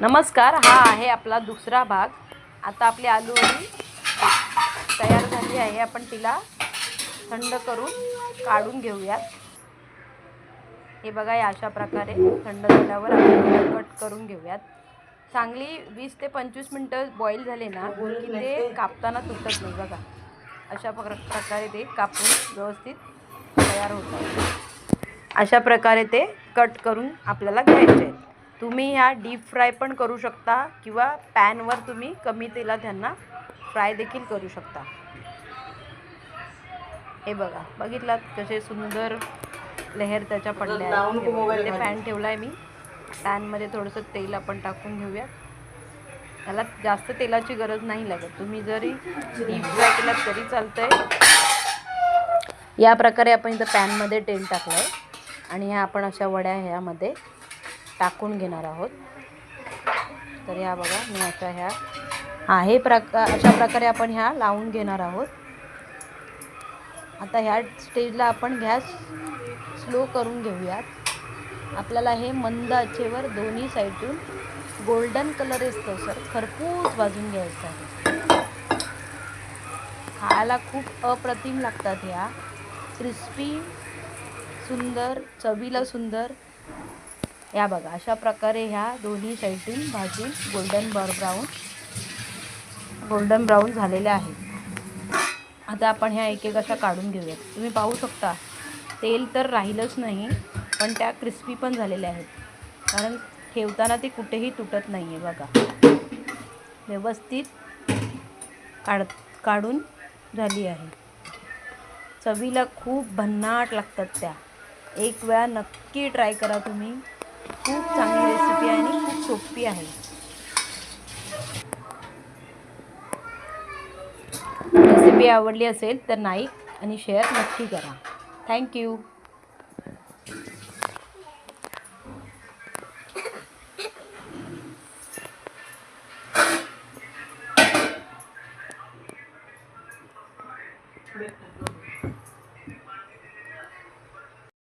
नमस्कार, हा आहे आपला दुसरा भाग। आता आपली आलू वडी तयार झाली आहे। आपण तिला थंड करून काढून घेऊयात। हे बघा, या अशा प्रकारे थंड झाल्यावर आपण तिला कट करून घेऊयात। चांगली 20 ते 25 मिनिटं बॉईल झाले ना की ते कापताना तुटत नाही। बघा, अशा प्रकारे ते कापून व्यवस्थित तयार होतात। अशा प्रकारे ते कट करून आपल्याला घ्यायचे आहेत। तुम्ही ह्या डीप फ्राय पण करू शकता किंवा पॅनवर तुम्ही कमी तेलात त्यांना फ्राय देखील करू शकता। हे बघा, बघितलात कसे सुंदर लेयर त्याच्या पडल्या आहेत। ते पॅन ठेवलाय मी। पॅनमध्ये थोडंसं तेल आपण टाकून घेऊया। त्याला जास्त तेलाची गरज नाही लागत, तुम्ही जरी डीप फ्राय केलात तरी चालतंय। या प्रकारे आपण इथं पॅनमध्ये तेल टाकलंय आणि ह्या आपण अशा वड्या ह्यामध्ये टाकून घेणार आहोत। तर या बघा, मी अशा ह्या अशा प्रकारे आपण ह्या लावून घेणार आहोत। आता ह्या स्टेजला आपण गॅस स्लो करून घेऊयात। आपल्याला हे मंद आचेवर दोन्ही साईडून गोल्डन कलर येतो सर खरपूस भाजून घ्यायचं आहे। खायला खूप अप्रतिम लागतात ह्या, क्रिस्पी, सुंदर, चवीला सुंदर। या बघा, अशा प्रकारे ह्या दोन्ही साईडून भाजून गोल्डन ब्राऊन झालेल्या आहेत। आता आपण ह्या एक एक अशा काढून घेऊयात। तुम्ही पाहू शकता तेल तर राहिलंच नाही, पण त्या क्रिस्पी पण झालेल्या आहेत, कारण ठेवताना ते कुठेही तुटत नाही आहे। बघा, व्यवस्थित काढून झाली आहे। चवीला खूप भन्नाट लागतात त्या। एक वेळा नक्की ट्राय करा तुम्ही। खूप चांगली रेसिपी आहे आणि खूप सोपी आहे। रेसिपी आवडली असेल तर लाईक आणि शेअर नक्की करा। थँक्यू।